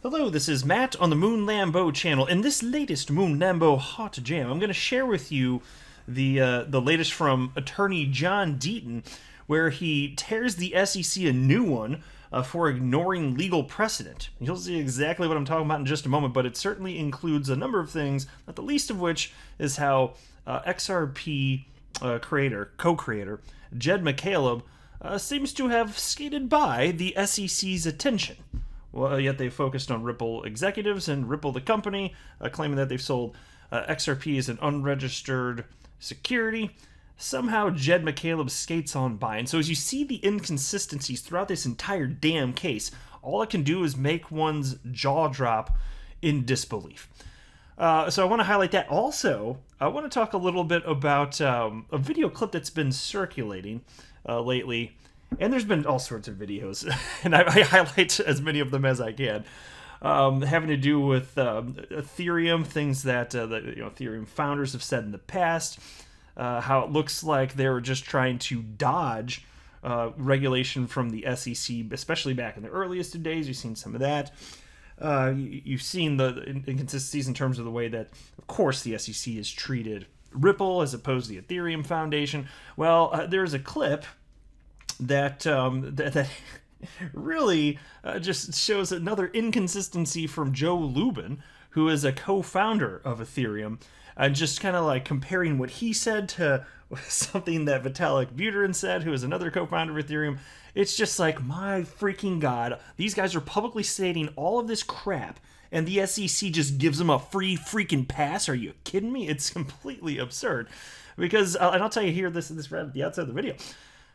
Hello, this is Matt on the Moon Lambo channel. In this latest Moon Lambo Hot Jam, I'm going to share with you the latest from Attorney John Deaton, where he tears the SEC a new one for ignoring legal precedent. You'll see exactly what I'm talking about in just a moment, but it certainly includes a number of things, not the least of which is how XRP co-creator, Jed McCaleb, seems to have skated by the SEC's attention. Well, yet they focused on Ripple executives and Ripple the company, claiming that they've sold XRP as an unregistered security. Somehow Jed McCaleb skates on by. And so as you see the inconsistencies throughout this entire damn case, all it can do is make one's jaw drop in disbelief. So I want to highlight that. Also, I want to talk a little bit about a video clip that's been circulating lately. And there's been all sorts of videos, and I highlight as many of them as I can, having to do with Ethereum, things that Ethereum founders have said in the past, how it looks like they were just trying to dodge regulation from the SEC, especially back in the earliest days. You've seen some of that. You've seen the inconsistencies in terms of the way that, of course, the SEC has treated Ripple as opposed to the Ethereum Foundation. Well, there's a clip that really just shows another inconsistency from Joe Lubin, who is a co-founder of Ethereum, and just kind of like comparing what he said to something that Vitalik Buterin said, who is another co-founder of Ethereum. It's just like, my freaking God, these guys are publicly stating all of this crap, and the SEC just gives them a free freaking pass. Are you kidding me? It's completely absurd. Because, and I'll tell you here, this right at the outset of the video,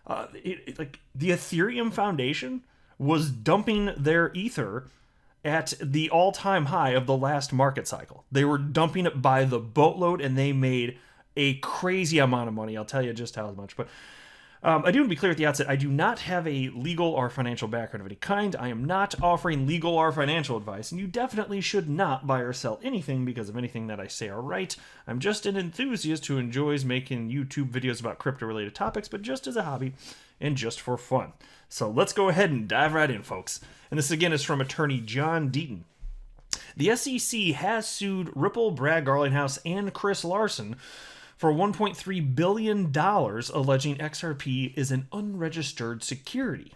like the Ethereum Foundation was dumping their ether at the all-time high of the last market cycle. They were dumping it by the boatload, and they made a crazy amount of money. I'll tell you just how much. But I do want to be clear at the outset, I do not have a legal or financial background of any kind. I am not offering legal or financial advice, and you definitely should not buy or sell anything because of anything that I say or write. I'm just an enthusiast who enjoys making YouTube videos about crypto-related topics, but just as a hobby and just for fun. So let's go ahead and dive right in, folks. And this, again, is from Attorney John Deaton. The SEC has sued Ripple, Brad Garlinghouse, and Chris Larson for $1.3 billion, alleging XRP is an unregistered security.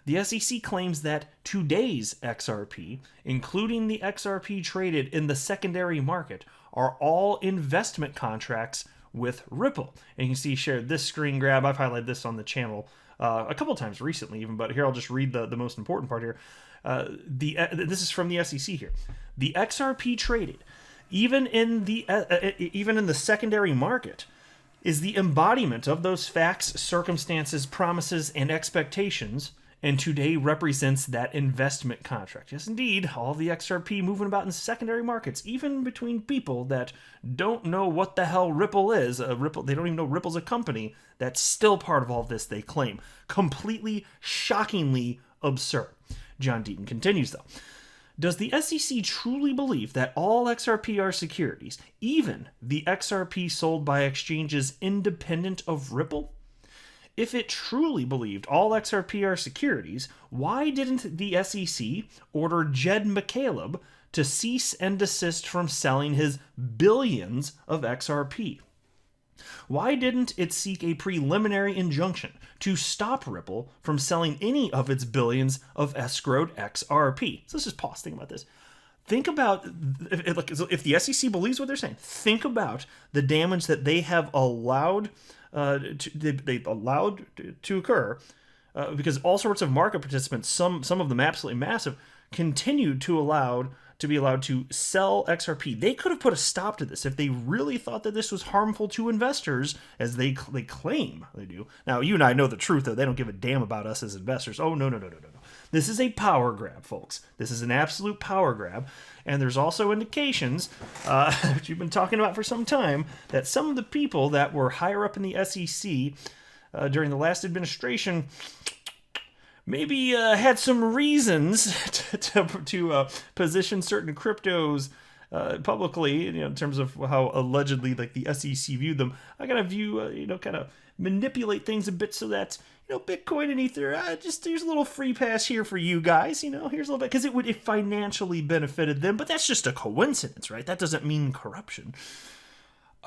The SEC claims that today's XRP, including the XRP traded in the secondary market, are all investment contracts with Ripple. And you can see shared this screen grab. I've highlighted this on the channel a couple times recently even, but here I'll just read the most important part here. This is from the SEC here. The XRP traded even in the secondary market, is the embodiment of those facts, circumstances, promises, and expectations, and today represents that investment contract. Yes, indeed, all the XRP moving about in secondary markets, even between people that don't know what the hell Ripple is. Ripple, they don't even know Ripple's a company. That's still part of all of this, they claim. Completely, shockingly absurd. John Deaton continues, though. Does the SEC truly believe that all XRP are securities, even the XRP sold by exchanges independent of Ripple? If it truly believed all XRP are securities, why didn't the SEC order Jed McCaleb to cease and desist from selling his billions of XRP? Why didn't it seek a preliminary injunction to stop Ripple from selling any of its billions of escrowed XRP? So let's just pause. Think about this. Think about, if the SEC believes what they're saying, think about the damage that they have allowed to occur, because all sorts of market participants, some of them absolutely massive, continued to be allowed to sell XRP. They could have put a stop to this if they really thought that this was harmful to investors, as they claim they do. Now, you and I know the truth, though. They don't give a damn about us as investors. Oh, no. This is a power grab, folks. This is an absolute power grab. And there's also indications, which you've been talking about for some time, that some of the people that were higher up in the SEC during the last administration maybe had some reasons to position certain cryptos publicly, in terms of how allegedly like the SEC viewed them. I gotta view, kind of manipulate things a bit so that, Bitcoin and Ether, there's a little free pass here for you guys, here's a little bit, because it financially benefited them, but that's just a coincidence, right? That doesn't mean corruption.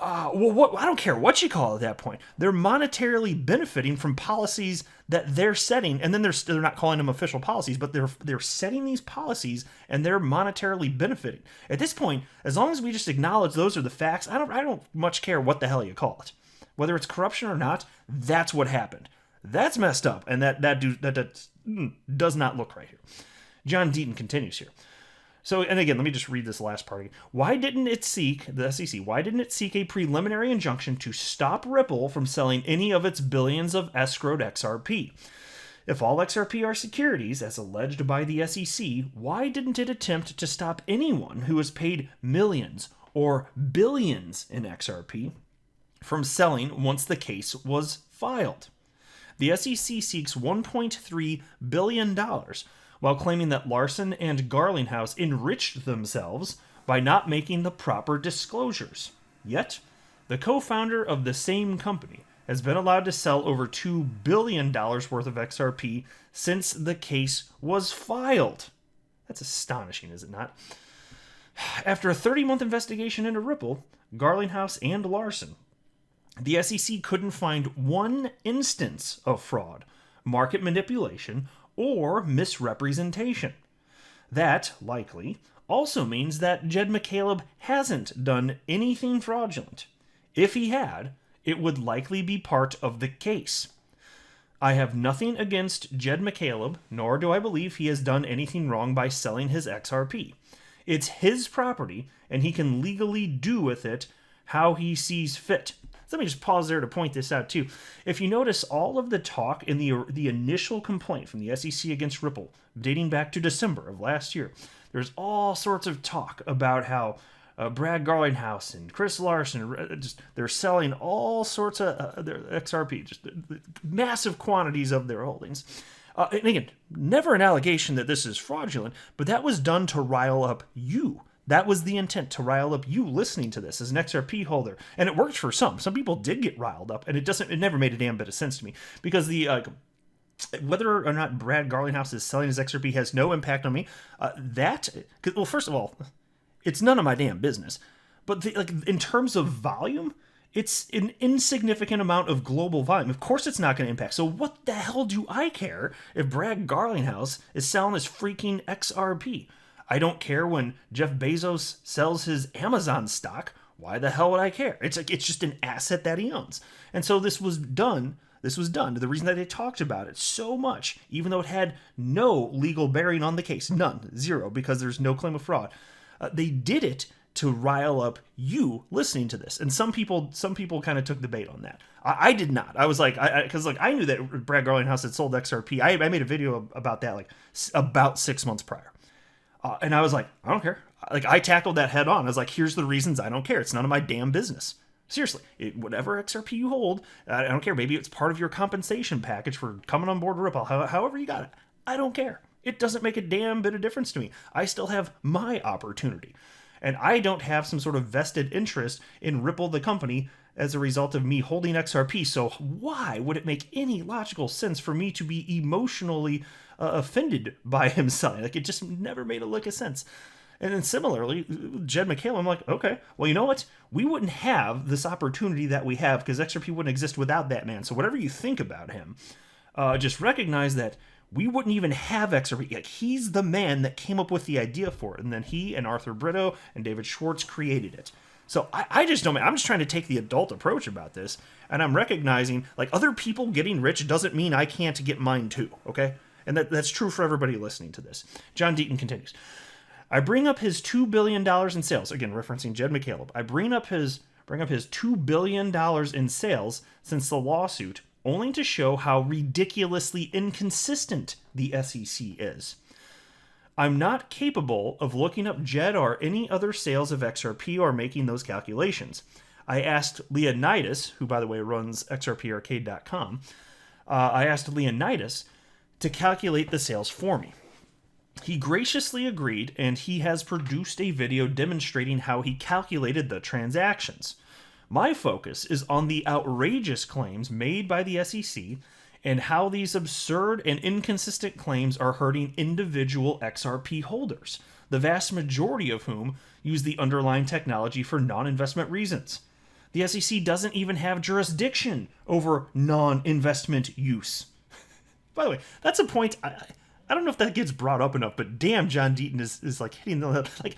I don't care what you call it at that point. They're monetarily benefiting from policies that they're setting, and then they're not calling them official policies, but they're setting these policies, and they're monetarily benefiting. At this point, as long as we just acknowledge those are the facts, I don't much care what the hell you call it, whether it's corruption or not. That's what happened. That's messed up, and that does not look right here. John Deaton continues here. So, and again, let me just read this last part again. Why didn't it seek, the SEC, why didn't it seek a preliminary injunction to stop Ripple from selling any of its billions of escrowed XRP? If all XRP are securities, as alleged by the SEC, why didn't it attempt to stop anyone who has paid millions or billions in XRP from selling once the case was filed? The SEC seeks $1.3 billion, while claiming that Larson and Garlinghouse enriched themselves by not making the proper disclosures. Yet, the co-founder of the same company has been allowed to sell over $2 billion worth of XRP since the case was filed. That's astonishing, is it not? After a 30-month investigation into Ripple, Garlinghouse, and Larson, the SEC couldn't find one instance of fraud, market manipulation, or misrepresentation. That, likely, also means that Jed McCaleb hasn't done anything fraudulent. If he had, it would likely be part of the case. I have nothing against Jed McCaleb, nor do I believe he has done anything wrong by selling his XRP. It's his property, and he can legally do with it how he sees fit. So let me just pause there to point this out too. If you notice, all of the talk in the initial complaint from the SEC against Ripple, dating back to December of last year, there's all sorts of talk about how Brad Garlinghouse and Chris Larson, they're selling all sorts of their XRP, just massive quantities of their holdings. And again, never an allegation that this is fraudulent, but that was done to rile up you. That was the intent, to rile up you listening to this as an XRP holder. And it worked for some. Some people did get riled up, and it never made a damn bit of sense to me. Because whether or not Brad Garlinghouse is selling his XRP has no impact on me. Well, first of all, it's none of my damn business. But in terms of volume, it's an insignificant amount of global volume. Of course it's not going to impact. So what the hell do I care if Brad Garlinghouse is selling his freaking XRP? I don't care when Jeff Bezos sells his Amazon stock. Why the hell would I care? It's just an asset that he owns. And so this was done. The reason that they talked about it so much, even though it had no legal bearing on the case, none, zero, because there's no claim of fraud, they did it to rile up you listening to this. And some people kind of took the bait on that. I did not. I was like, because I knew that Brad Garlinghouse had sold XRP. I made a video about that about 6 months prior. And I was like, I don't care. I tackled that head on. I was like, here's the reasons I don't care. It's none of my damn business. Seriously, whatever XRP you hold, I don't care. Maybe it's part of your compensation package for coming on board Ripple, however you got it. I don't care. It doesn't make a damn bit of difference to me. I still have my opportunity. And I don't have some sort of vested interest in Ripple, the company, as a result of me holding XRP. So why would it make any logical sense for me to be emotionally offended by him selling? It just never made a lick of sense. And then similarly, Jed McCaleb, I'm like, okay, well, you know what? We wouldn't have this opportunity that we have because XRP wouldn't exist without that man. So whatever you think about him, just recognize that we wouldn't even have XRP. He's the man that came up with the idea for it. And then he and Arthur Brito and David Schwartz created it. So I just don't, I'm just trying to take the adult approach about this. And I'm recognizing, other people getting rich doesn't mean I can't get mine too, okay? And that's true for everybody listening to this. John Deaton continues. I bring up his $2 billion in sales. Again, referencing Jed McCaleb. I bring up his $2 billion in sales since the lawsuit, only to show how ridiculously inconsistent the SEC is. I'm not capable of looking up Jed or any other sales of XRP or making those calculations. I asked Leonidas, who by the way runs XRParcade.com, I asked Leonidas to calculate the sales for me. He graciously agreed, and he has produced a video demonstrating how he calculated the transactions. My focus is on the outrageous claims made by the SEC and how these absurd and inconsistent claims are hurting individual XRP holders, the vast majority of whom use the underlying technology for non-investment reasons. The SEC doesn't even have jurisdiction over non-investment use. By the way, that's a point, I don't know if that gets brought up enough, but damn, John Deaton is like hitting the, like,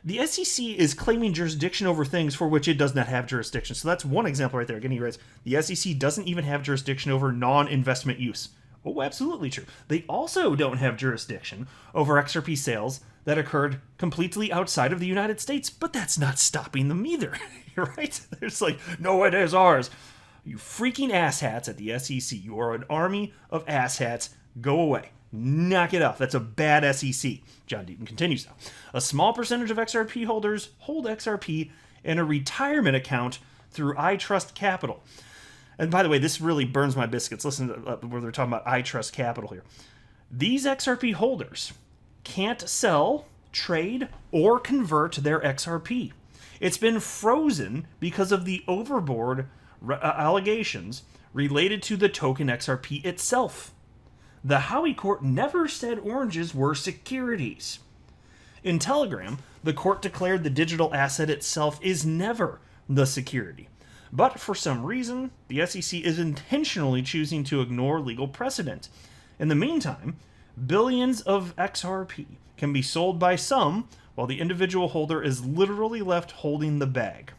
the SEC is claiming jurisdiction over things for which it does not have jurisdiction. So that's one example right there. Again, he writes, the SEC doesn't even have jurisdiction over non-investment use. Oh, absolutely true. They also don't have jurisdiction over XRP sales that occurred completely outside of the United States, but that's not stopping them either, right? It's like, no, it is ours. You freaking asshats at the SEC. You are an army of asshats. Go away. Knock it off. That's a bad SEC. John Deaton continues now. A small percentage of XRP holders hold XRP in a retirement account through iTrust Capital. And by the way, this really burns my biscuits. Listen to where they're talking about iTrust Capital here. These XRP holders can't sell, trade, or convert their XRP. It's been frozen because of the overboard allegations related to the token XRP itself. The Howey court never said oranges were securities. In Telegram, the court declared the digital asset itself is never the security. But for some reason, the SEC is intentionally choosing to ignore legal precedent. In the meantime, billions of XRP can be sold by some, while the individual holder is literally left holding the bag.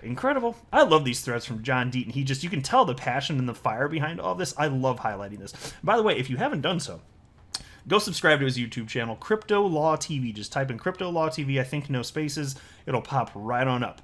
Incredible. I love these threads from John Deaton. You can tell the passion and the fire behind all this. I love highlighting this. By the way, if you haven't done so, go subscribe to his YouTube channel, Crypto Law TV. Just type in Crypto Law TV, I think no spaces. It'll pop right on up.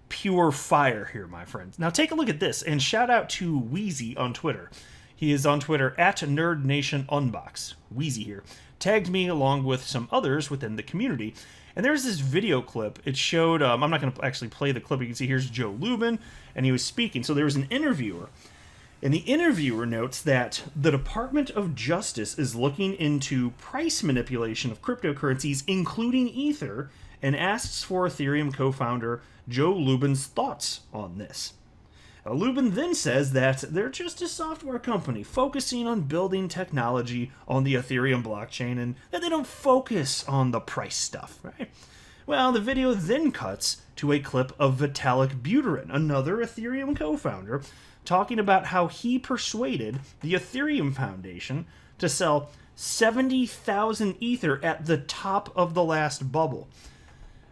Pure fire here, my friends. Now take a look at this, and shout out to Wheezy on Twitter. He is on Twitter at NerdNationUnbox. Wheezy here. Tagged me along with some others within the community. And there's this video clip. It showed, I'm not going to actually play the clip. You can see here's Joe Lubin, and he was speaking. So there was an interviewer, and the interviewer notes that the Department of Justice is looking into price manipulation of cryptocurrencies, including Ether, and asks for Ethereum co-founder Joe Lubin's thoughts on this. Lubin then says that they're just a software company focusing on building technology on the Ethereum blockchain and that they don't focus on the price stuff, right? Well, the video then cuts to a clip of Vitalik Buterin, another Ethereum co-founder, talking about how he persuaded the Ethereum Foundation to sell 70,000 Ether at the top of the last bubble.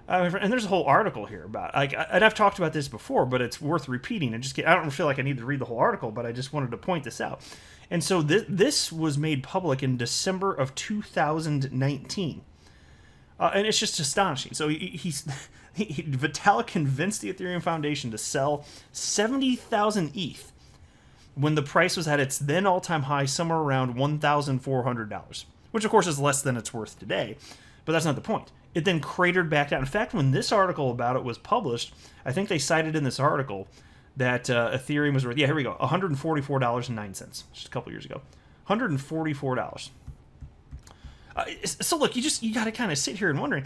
And there's a whole article here about, and I've talked about this before, but it's worth repeating. I don't feel like I need to read the whole article, but I just wanted to point this out. And so this was made public in December of 2019. And it's just astonishing. So Vitalik convinced the Ethereum Foundation to sell 70,000 ETH when the price was at its then all-time high, somewhere around $1,400, which of course is less than it's worth today, but that's not the point. It then cratered back down. In fact, when this article about it was published, I think they cited in this article that Ethereum was worth, here we go, $144.09, just a couple years ago. $144. So look, you got to kind of sit here and wondering,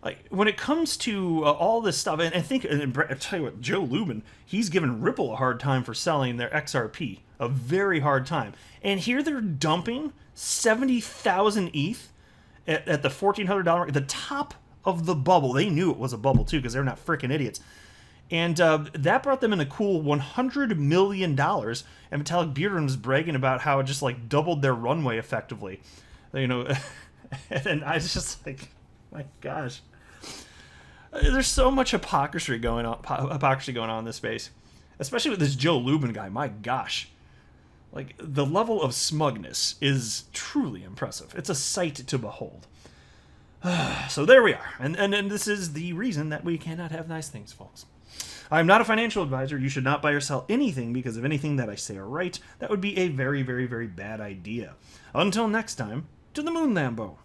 like, when it comes to all this stuff, and I think, and I'll tell you what, Joe Lubin, he's given Ripple a hard time for selling their XRP, a very hard time. And here they're dumping 70,000 ETH at the $1,400 mark, the top of the bubble. They knew it was a bubble too, because they're not freaking idiots. And that brought them in a cool $100 million. And Vitalik Buterin was bragging about how it just like doubled their runway effectively. You know, and I was just like, my gosh. There's so much hypocrisy going on in this space. Especially with this Joe Lubin guy, my gosh. Like, the level of smugness is truly impressive. It's a sight to behold. So there we are. And this is the reason that we cannot have nice things, folks. I'm not a financial advisor. You should not buy or sell anything because of anything that I say or write. That would be a very, very, very bad idea. Until next time, to the moon, Lambo.